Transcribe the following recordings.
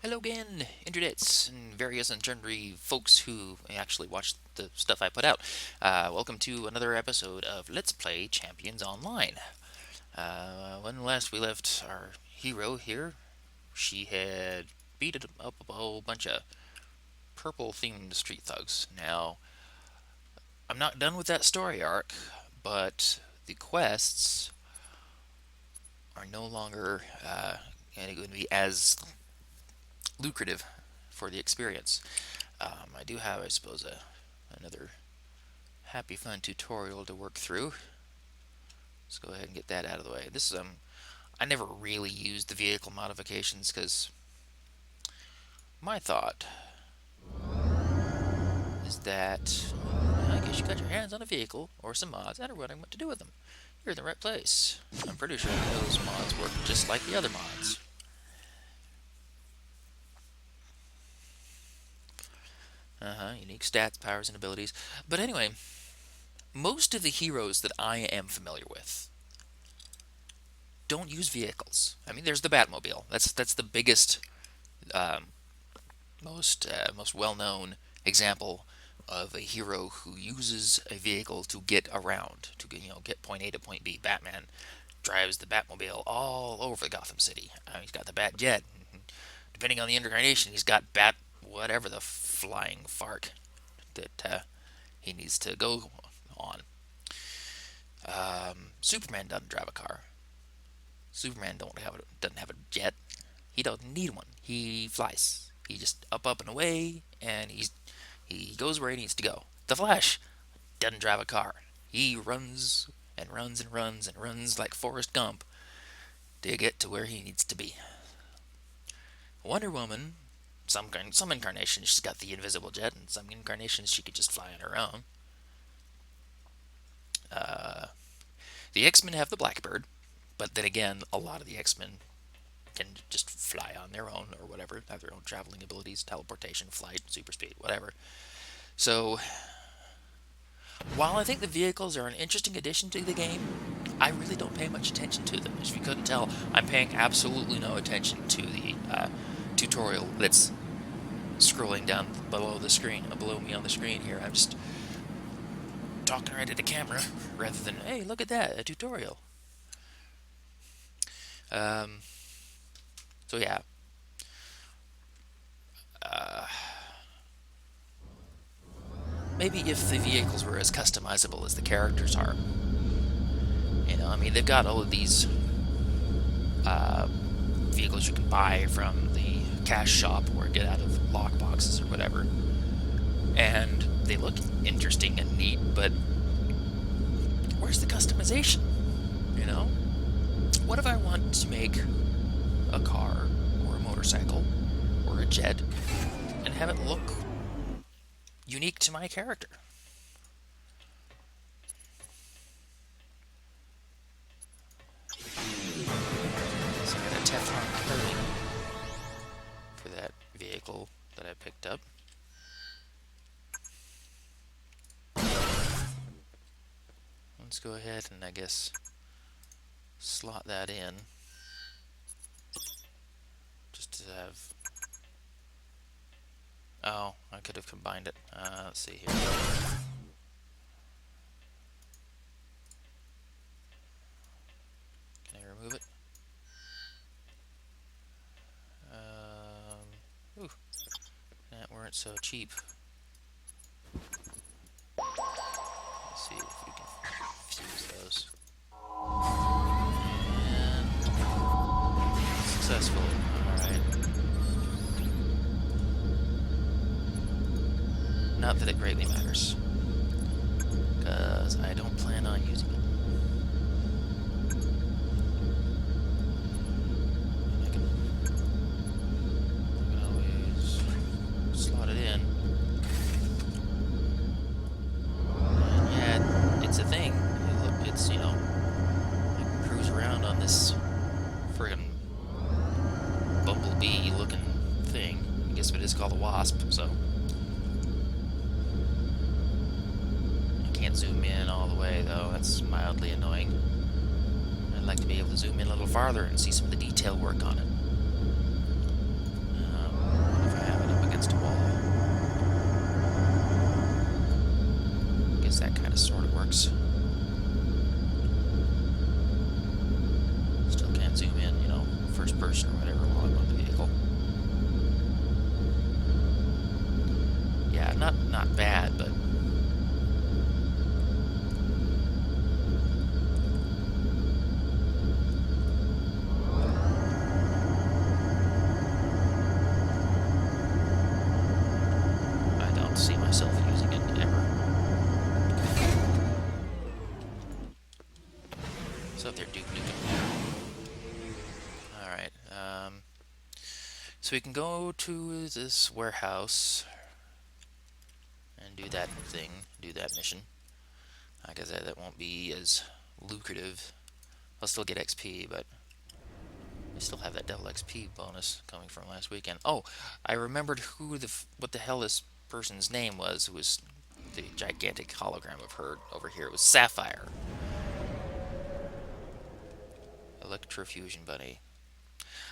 Hello again, internets and various and sundry folks who actually watch the stuff I put out. Welcome to another episode of Let's Play Champions Online. When last we left our hero here, she had beat up a whole bunch of purple-themed street thugs. Now, I'm not done with that story arc, but the quests are no longer going to be as lucrative for the experience. I do have, I suppose, another happy fun tutorial to work through. Let's go ahead and get that out of the way. This is I never really used the vehicle modifications because my thought is that I guess you got your hands on a vehicle or some mods and are wondering what to do with them. You're in the right place. I'm pretty sure those mods work just like the other mods. Unique stats, powers, and abilities. But anyway, most of the heroes that I am familiar with don't use vehicles. I mean, there's the Batmobile. That's the biggest, um, most well-known example of a hero who uses a vehicle to get around, to get point A to point B. Batman drives the Batmobile all over Gotham City. He's got the Bat Jet. Depending on the incarnation, he's got Bat whatever the flying fark that he needs to go on. Superman doesn't drive a car. Superman doesn't have a jet. He doesn't need one. He flies. He just up and away, and he goes where he needs to go. The Flash doesn't drive a car. He runs and runs and runs and runs like Forrest Gump to get to where he needs to be. Wonder Woman, some incarnations she's got the invisible jet, and some incarnations she could just fly on her own. The X-Men have the Blackbird, but then again, a lot of the X-Men can just fly on their own or whatever, have their own traveling abilities, teleportation, flight, super speed, whatever. So, while I think the vehicles are an interesting addition to the game, I really don't pay much attention to them. As you couldn't tell, I'm paying absolutely no attention to the tutorial that's scrolling down below me on the screen here. I'm just talking right at the camera rather than, hey, look at that, a tutorial. So yeah. Maybe if the vehicles were as customizable as the characters are. I mean, they've got all of these vehicles you can buy from the cash shop or get out of lockboxes or whatever. And they look interesting and neat, but where's the customization? What if I want to make a car or a motorcycle or a jet and have it look unique to my character? So I got a Teflon coating for that vehicle that I picked up. Let's go ahead and I guess slot that in just to have. Oh, I could have combined it. Let's see here. Can I remove it? Ooh, that weren't so cheap. Let's see if we can fuse those. And successful. Alright. Not that it greatly matters, because I don't plan on using it. I can always slot it in. And yeah, it's a thing. It's, I can cruise around on this friggin' bumblebee looking thing. I guess it is called a wasp, so. Can't zoom in all the way though, that's mildly annoying. I'd like to be able to zoom in a little farther and see some of the detail work on it. marks. Still can't zoom in, first person or whatever while I'm on the vehicle. Yeah, not bad, but I don't see myself using it ever. So if they're Duke Nukem. Alright, so we can go to this warehouse and do that thing, do that mission. Like I said, that won't be as lucrative. I'll still get XP, but I still have that double XP bonus coming from last weekend. Oh, I remembered what the hell this person's name was, who was the gigantic hologram of her over here. It was Sapphire. Electrofusion Bunny.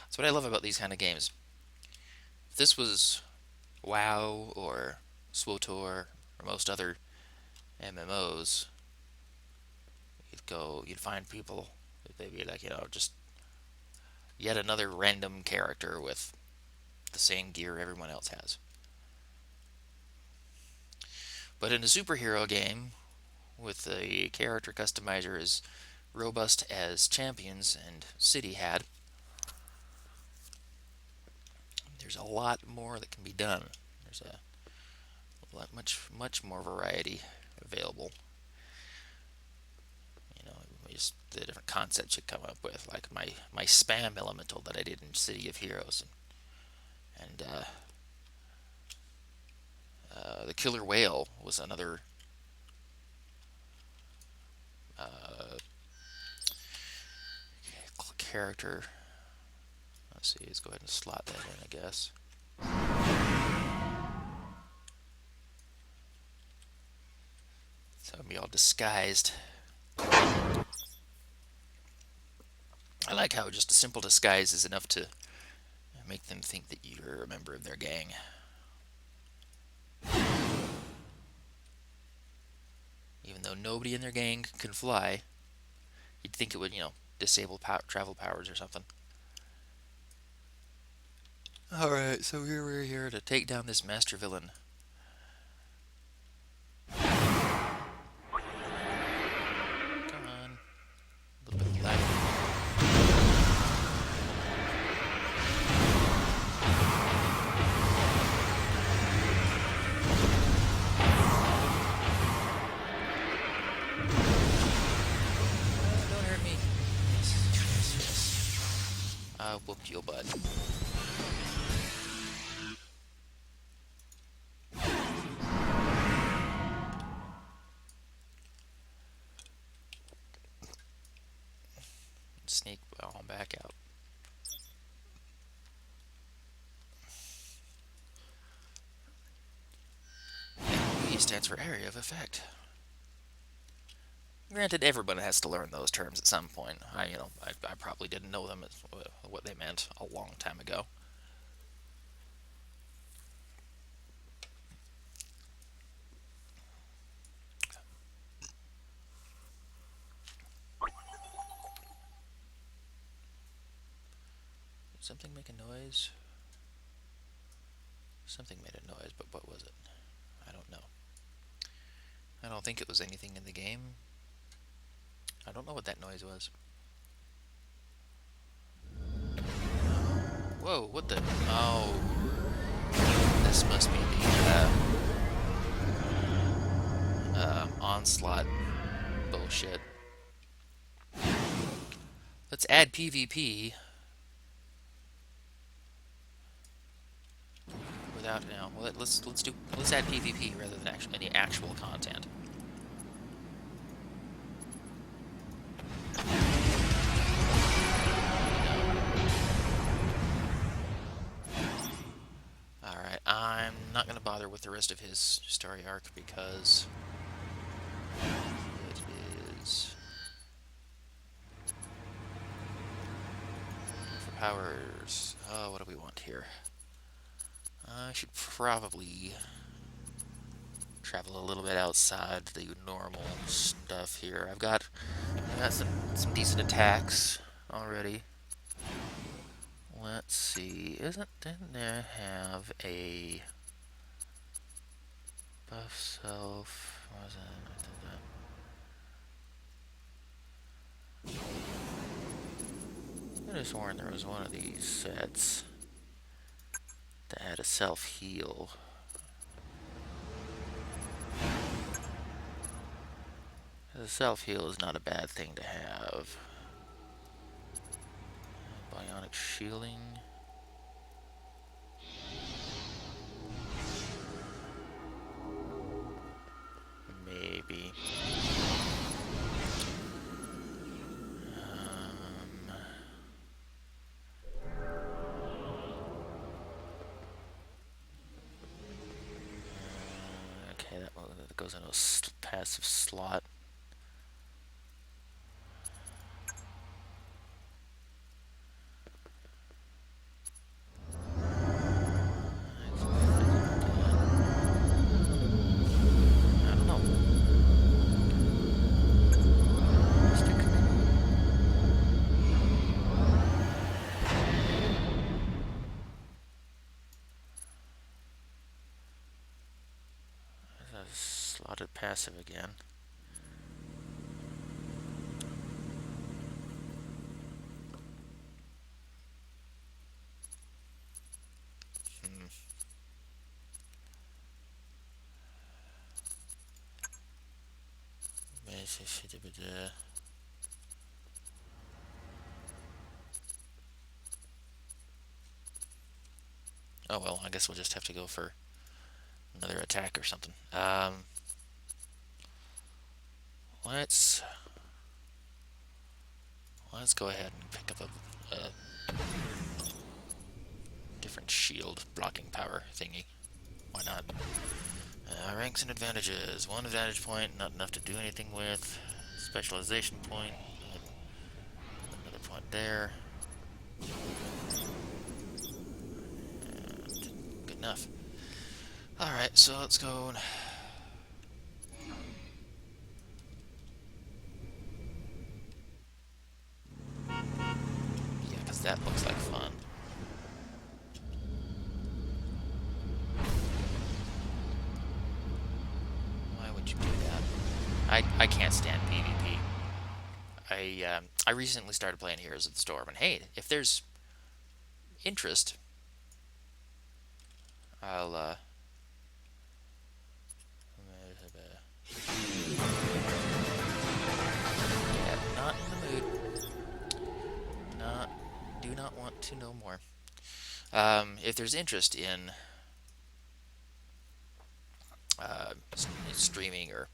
That's what I love about these kind of games. If this was WoW or SWTOR or most other MMOs, you'd find people, they'd be like, just yet another random character with the same gear everyone else has. But in a superhero game, with the character customizer as robust as Champions and City had, there's a lot more that can be done. There's a lot, much more variety available. Just the different concepts you come up with, like my spam elemental that I did in City of Heroes, and the killer whale was another character. Let's see, let's go ahead and slot that in, I guess. So I'll be all disguised. I like how just a simple disguise is enough to make them think that you're a member of their gang. Even though nobody in their gang can fly, you'd think it would, disable travel powers or something. Alright, so we're here to take down this master villain. Come on. A little bit of lag. Don't hurt me. Yes. I'll whoop your butt. Sneak on back out. E stands for area of effect. Granted, everyone has to learn those terms at some point. I probably didn't know them as what they meant a long time ago. Did something make a noise? Something made a noise, but what was it? I don't know. I don't think it was anything in the game. I don't know what that noise was. Whoa, what the? Oh. This must be the onslaught bullshit. Let's add PvP without well, let's add PvP rather than any actual content. Alright, I'm not going to bother with the rest of his story arc because it is for powers. Oh, what do we want here? I should probably travel a little bit outside the normal stuff here. I got some decent attacks already. Let's see. Didn't there have a buff self? Was it? I could have sworn there was one of these sets that had a self heal. The self heal is not a bad thing to have. Bionic shielding. Maybe. Okay, that goes into a passive slot. Slotted passive again. Oh well, I guess we'll just have to go for another attack or something. Let's go ahead and pick up a different shield blocking power thingy. Why not? Ranks and advantages. 1 advantage point, not enough to do anything with. Specialization point. Another point there. And good enough. Alright, so let's go. Yeah, because that looks like fun. Why would you do that? I can't stand PvP. I recently started playing Heroes of the Storm, and hey, if there's interest, I'll yeah, not in the mood. Do not want to know more. If there's interest in streaming or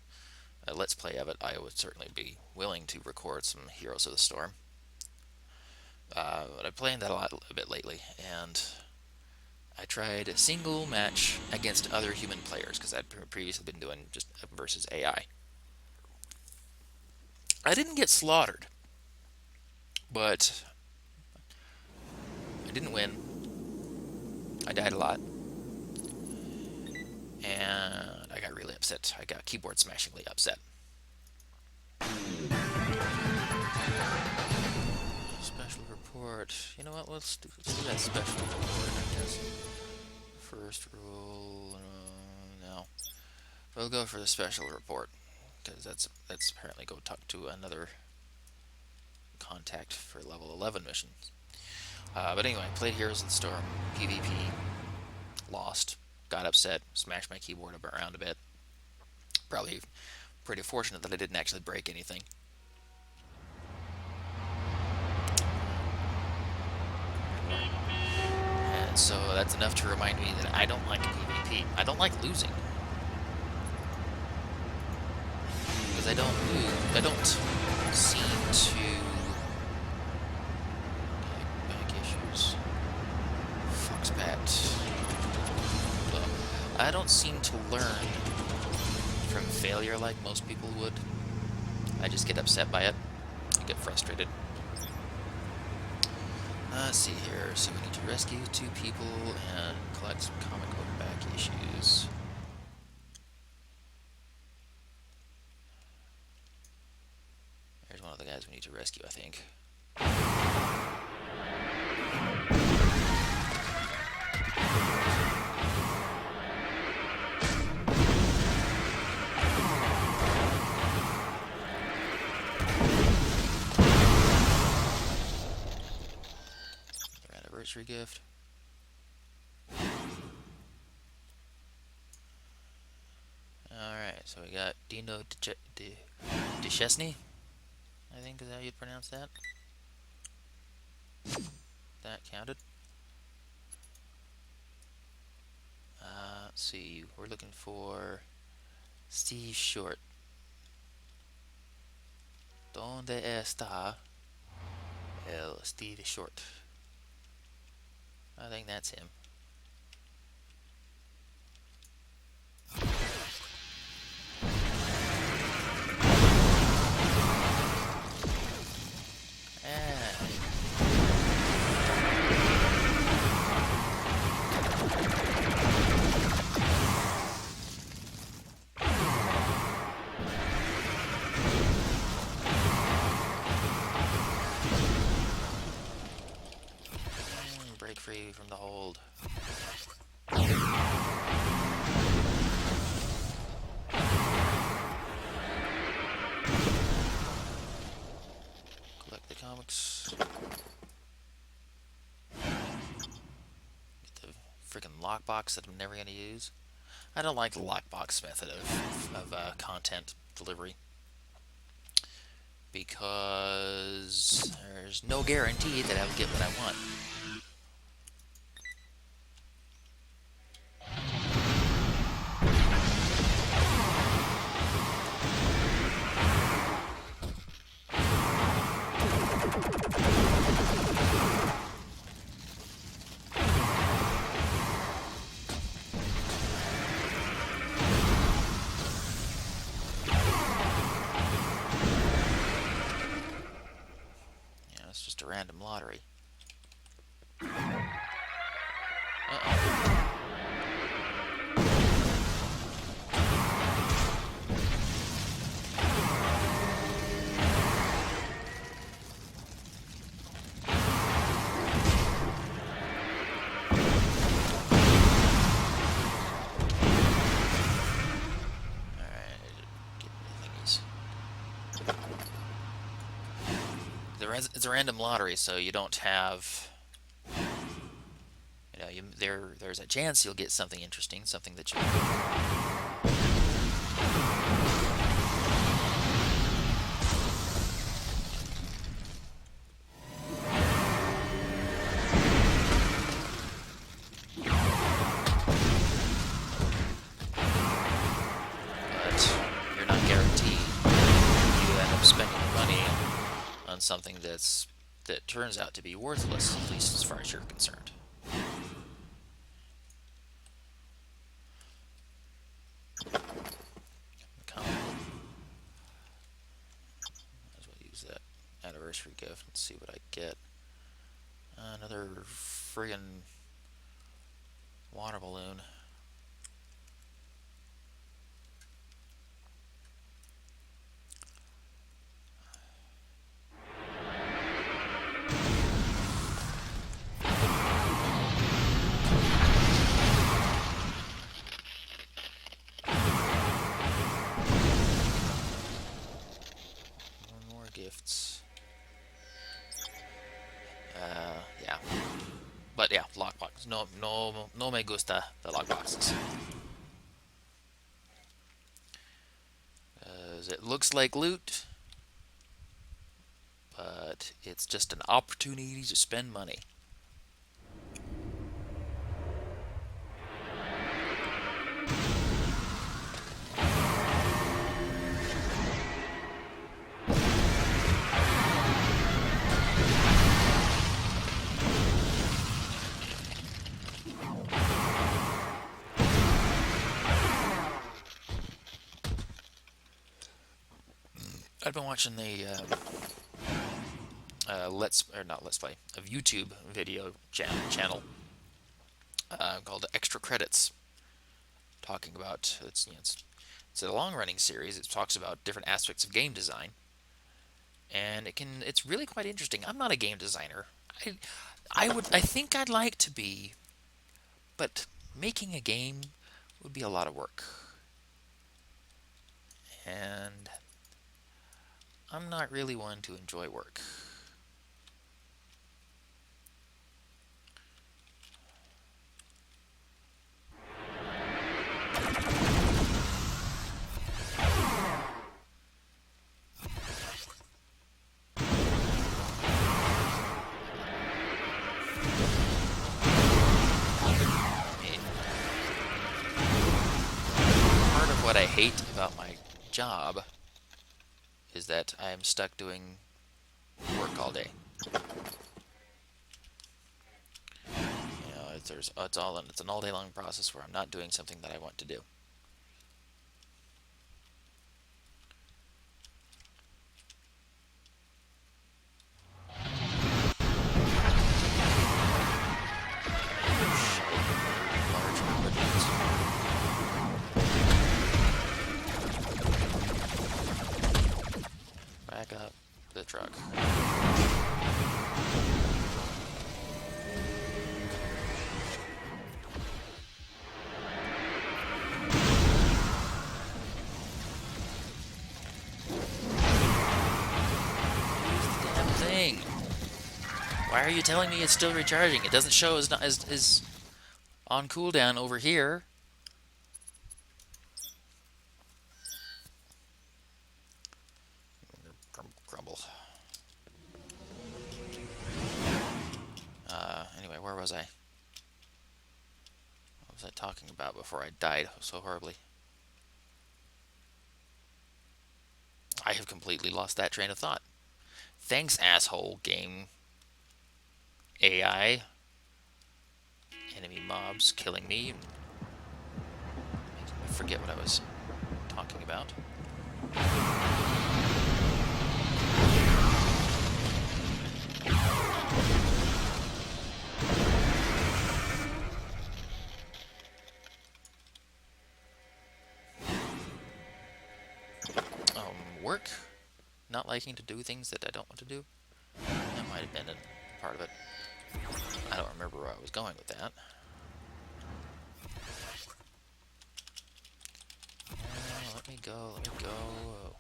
a let's play of it, I would certainly be willing to record some Heroes of the Storm. But I'm playing that a bit lately, and I tried a single match against other human players because I'd previously been doing just versus AI. I didn't get slaughtered, but I didn't win. I died a lot, and I got really upset. I got keyboard smashingly upset. Special report. You know what? Let's do that special report, I guess. First rule. No. We'll go for the special report, because that's apparently go talk to another contact for level 11 missions. But anyway, played Heroes of the Storm, PvP, lost, got upset, smashed my keyboard around a bit. Probably pretty fortunate that I didn't actually break anything. And so that's enough to remind me that I don't like PvP. I don't like losing. Because I don't seem to... Back issues. Foxbat. I don't seem to learn from failure like most people would. I just get upset by it. I get frustrated. Let's see here. So we need to rescue 2 people and collect some comic book back issues. we need to rescue, I think. Their anniversary gift. Alright, so we got Dino Duchesne, I think is how you'd pronounce that. That counted. Let's see, we're looking for Steve Short. ¿Dónde está el Steve Short? I think that's him. Break free from the hold. Collect the comics. Get the freaking lockbox that I'm never going to use. I don't like the lockbox method of content delivery, because there's no guarantee that I'll get what I want. It's just a random lottery. Uh-oh. It's a random lottery, so you don't have, there's a chance you'll get something interesting, something that you. But you're not guaranteed. You end up spending money on something that turns out to be worthless, at least as far as you're concerned. Might as well use that anniversary gift and see what I get. Another friggin' water balloon. More gifts. Yeah. But yeah, lockbox. No me gusta the lockboxes. It looks like loot, but it's just an opportunity to spend money. I've been watching the not let's play, a YouTube video channel called Extra Credits, talking about it's a long running series. It talks about different aspects of game design, and it's really quite interesting. I'm not a game designer. I I think I'd like to be, but making a game would be a lot of work, and I'm not really one to enjoy work. I mean, part of what I hate about my job is that I'm stuck doing work all day. It's an all day long process where I'm not doing something that I want to do. Large woodlands. Back up the truck. Damn thing. Why are you telling me it's still recharging? It doesn't show as on cooldown over here. Grumble. Anyway, where was I? What was I talking about before I died so horribly? I have completely lost that train of thought. Thanks, asshole game AI. Enemy mobs killing me and making me forget what I was talking about. Work. Not liking to do things that I don't want to do. That might have been a part of it. I don't remember where I was going with that. Let me go, let me go.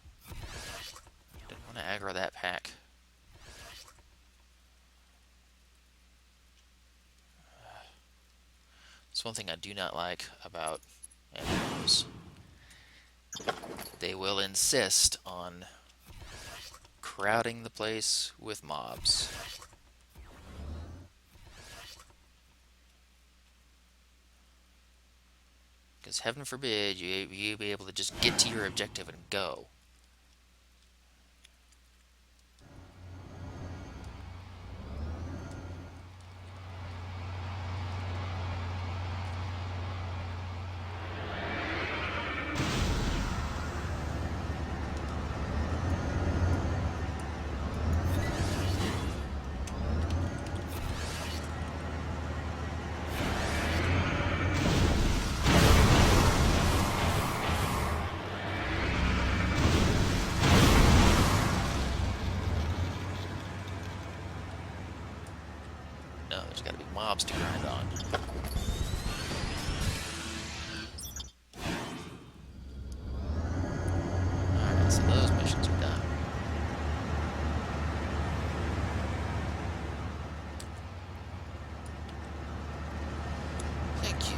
Didn't want to aggro that pack. It's one thing I do not like about MMOs. They will insist on crowding the place with mobs. Because heaven forbid you be able to just get to your objective and go. No, there's got to be mobs to grind on. Alright, so those missions are done. Thank you.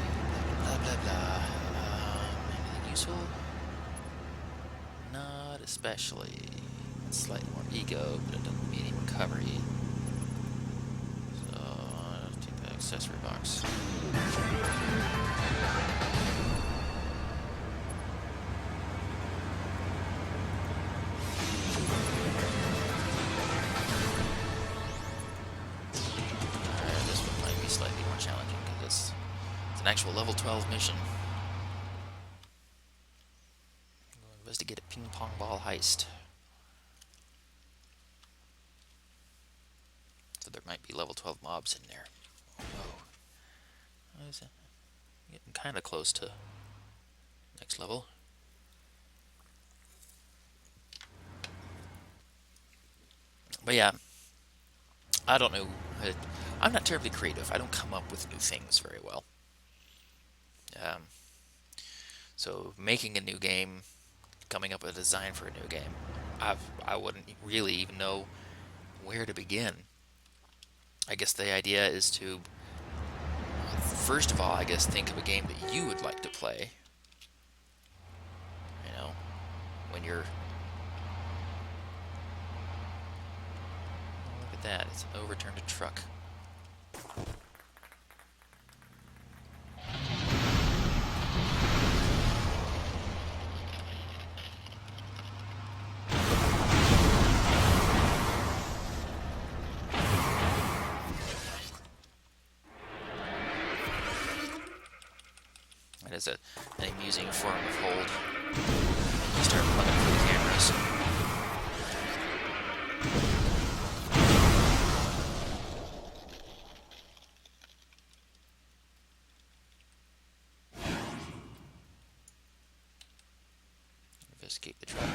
Blah, blah, blah, blah. Anything useful? Not especially. Slightly more ego, but it doesn't mean any recovery. So, take the accessory box. This one might be slightly more challenging because it's an actual level 12 mission. Investigate a ping pong ball heist. So there might be level 12 mobs in there. Oh, what is it? Getting kind of close to next level. But yeah, I don't know. I- I'm not terribly creative. I don't come up with new things very well. Um, so making a new game, coming up with a design for a new game, I wouldn't really even know where to begin. I guess the idea is to, first of all, I guess think of a game that you would like to play. You know, when you're, oh, look at that, it's an overturned truck. That is an amusing form of hold. You start looking for the cameras. Investigate the truck.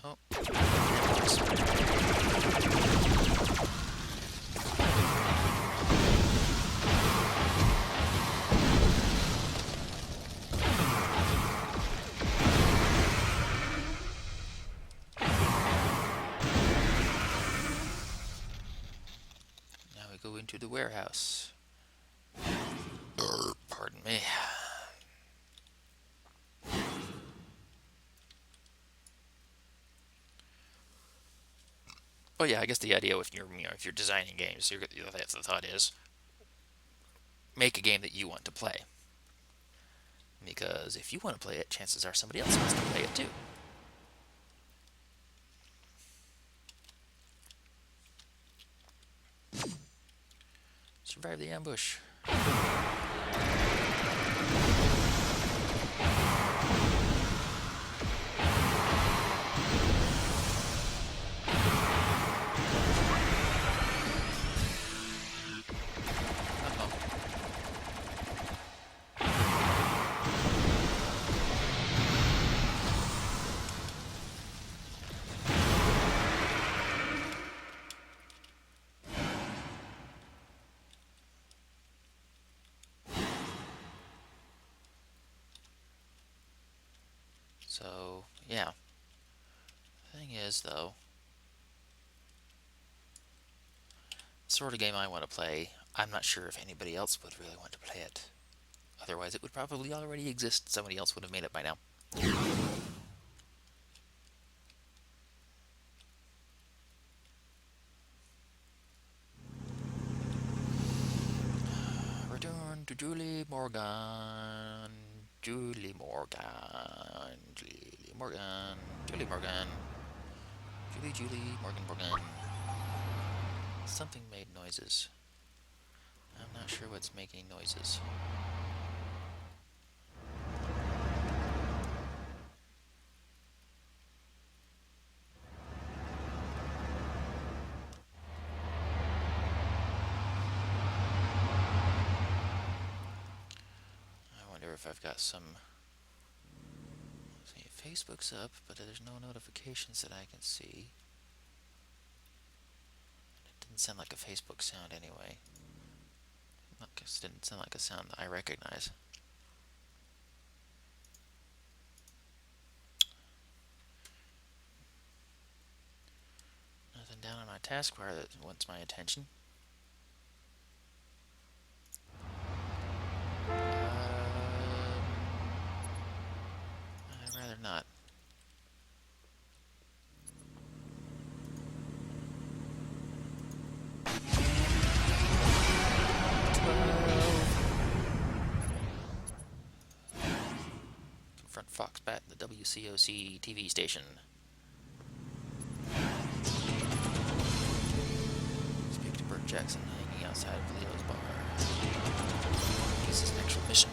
Oh, now we go into the warehouse. Pardon me. Well, yeah, I guess the idea if if you're designing games, that's the thought is make a game that you want to play. Because if you want to play it, chances are somebody else wants to play it too. Survive the ambush. So, yeah. The thing is, though, the sort of game I want to play, I'm not sure if anybody else would really want to play it. Otherwise, it would probably already exist. Somebody else would have made it by now. Return to Julie Morgan. Julie Morgan. Julie Morgan. Julie Morgan. Julie Morgan. Something made noises. I'm not sure what's making noises. I wonder if I've got some. See, Facebook's up, but there's no notifications that I can see. It didn't sound like a Facebook sound anyway. It didn't sound like a sound I recognize. Nothing down on my taskbar that wants my attention. I'd rather not. Confront Foxbat at the WCOC TV station. Speak to Bert Jackson hanging outside of Leo's bar. This is an actual mission.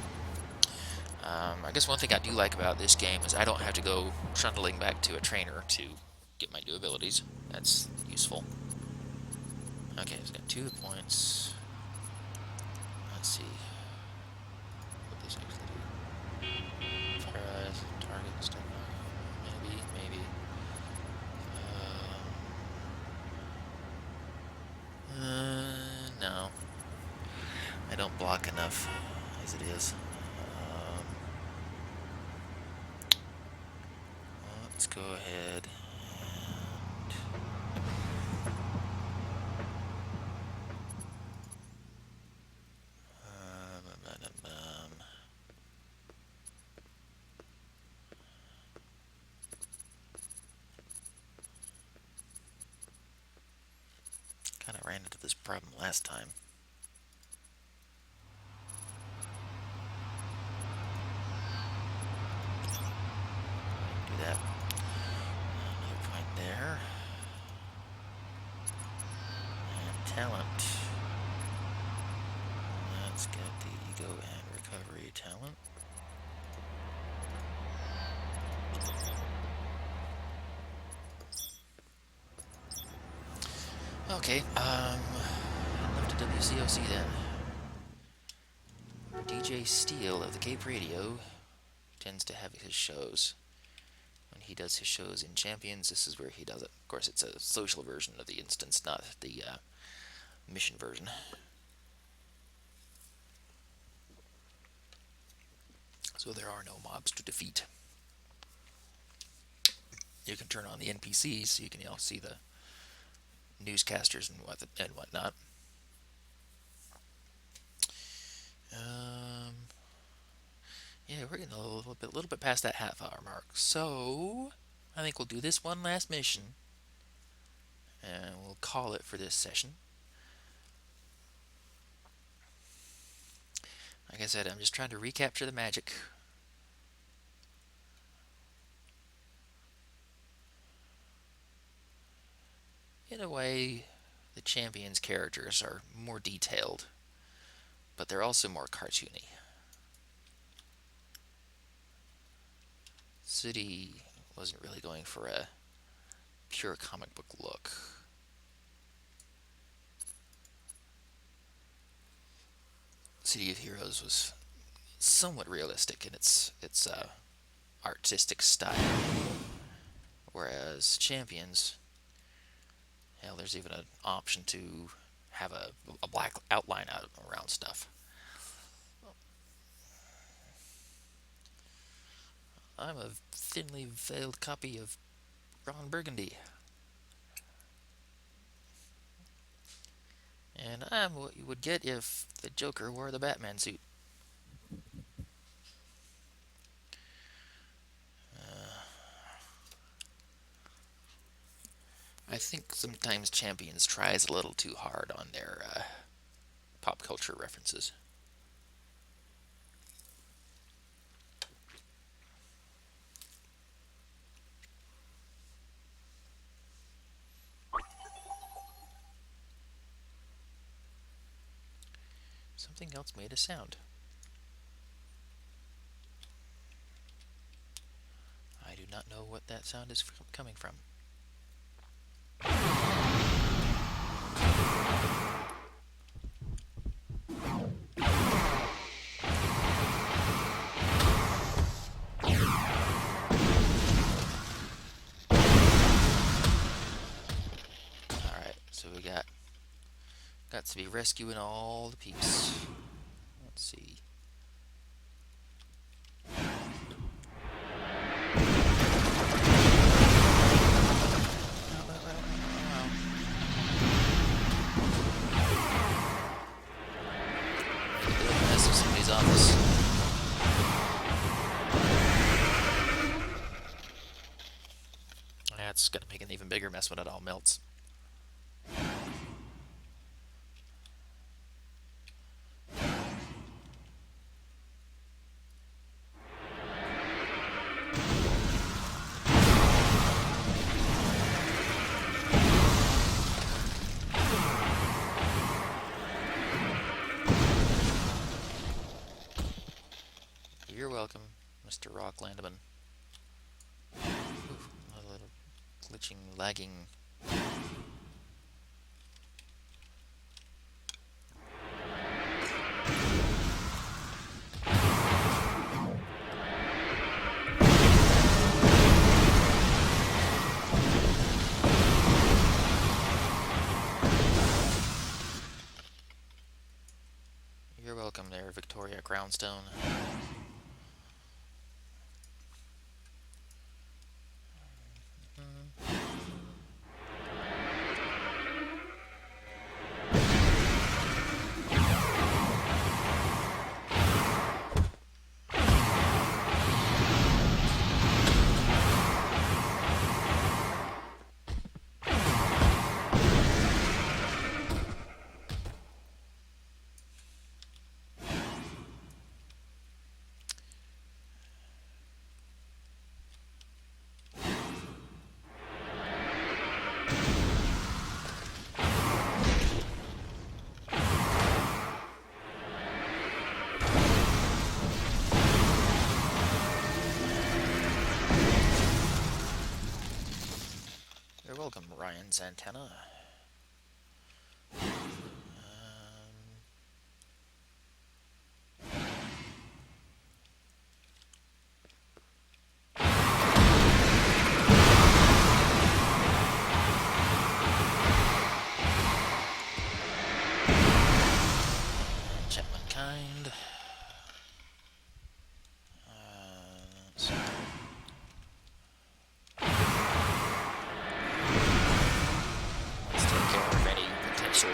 I guess one thing I do like about this game is I don't have to go trundling back to a trainer to get my new abilities. That's useful. Okay, it's got 2 points. Let's see what this actually do. Paralyze. I don't block enough as it is. Let's go ahead and kind of ran into this problem last time. Do that. Another point there. And talent. Let's get the ego and recovery talent. Okay, left to WCOC then. DJ Steele of the Cape Radio tends to have his shows. When he does his shows in Champions, this is where he does it. Of course, it's a social version of the instance, not the mission version. So there are no mobs to defeat. You can turn on the NPCs so you can see the newscasters and whatnot. Yeah, we're getting a little bit past that half-hour mark. So I think we'll do this one last mission, and we'll call it for this session. Like I said, I'm just trying to recapture the magic. In a way, the Champions characters are more detailed, but they're also more cartoony. City wasn't really going for a pure comic book look. City of Heroes was somewhat realistic in its artistic style, whereas Champions, hell, there's even an option to have a black outline out around stuff. I'm a thinly veiled copy of Ron Burgundy. And I'm what you would get if the Joker wore the Batman suit. I think sometimes Champions tries a little too hard on their pop culture references. Something else made a sound. I do not know what that sound is coming from. Alright, so we got to be rescuing all the peeps. Let's see. Mess with somebody's office. That's gonna make an even bigger mess when it all melts. You're welcome, Mr. Rock Landaman. A little glitching, lagging. You're welcome there, Victoria Groundstone. You're welcome, Ryan Santana. Chapman Kind. So let's take care of any potential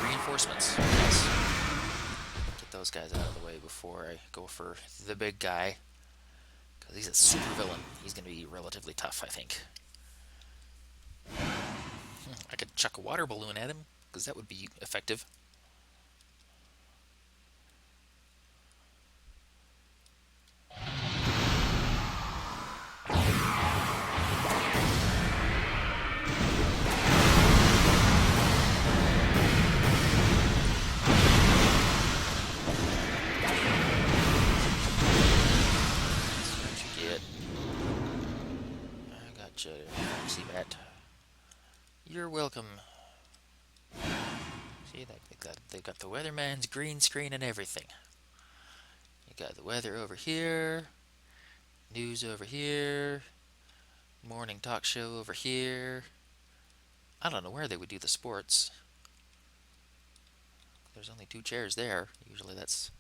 reinforcements. Yes. Get those guys out of the way before I go for the big guy. Because he's a super villain. He's going to be relatively tough, I think. I could chuck a water balloon at him, because that would be effective. See that? You're welcome. See that they've got the weatherman's green screen and everything. You got the weather over here, news over here, morning talk show over here. I don't know where they would do the sports. There's only 2 chairs there. Usually that's...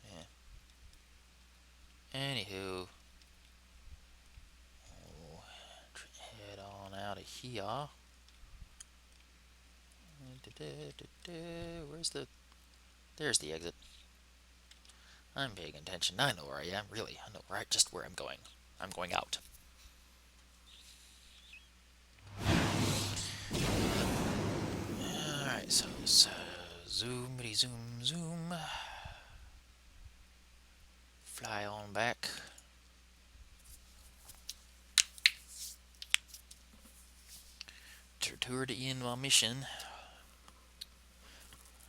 yeah. Anywho. Head on out of here. Where's the... there's the exit. I'm paying attention. I know where I am, really. I know just where I'm going. I'm going out. Alright, so zoomity zoom zoom. Fly on back. Tour to end my mission.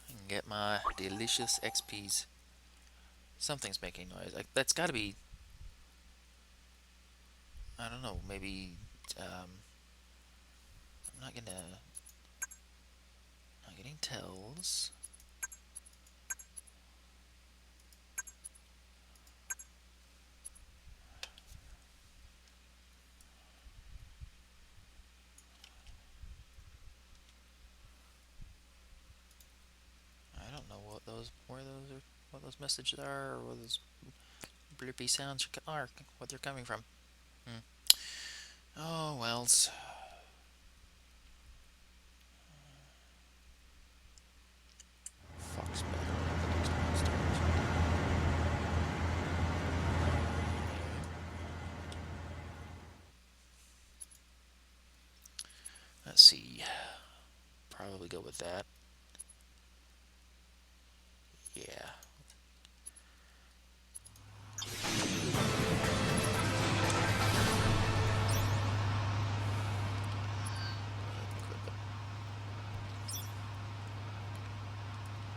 And get my delicious XPs. Something's making noise. That's gotta be... I don't know, maybe... I'm not getting tells. I don't know what those messages are, or what those bloopy sounds are, what they're coming from. Oh, wells. Fox better. Let's see. Probably go with that. Yeah.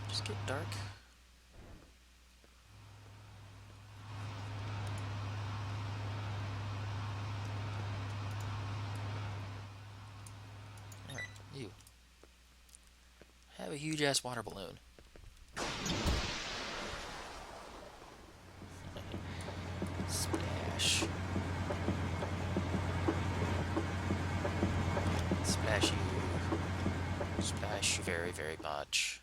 Just get dark. Alright, you. Have a huge ass water balloon. Splash. Splash you. very much.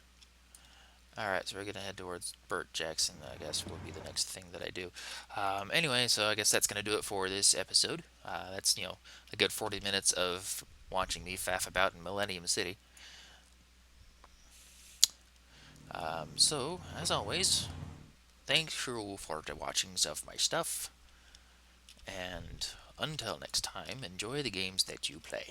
Alright, so we're gonna head towards Burt Jackson, I guess, will be the next thing that I do. Anyway, so I guess that's gonna do it for this episode. That's, a good 40 minutes of watching me faff about in Millennium City. So, as always, thanks you for watching of my stuff, and until next time, enjoy the games that you play.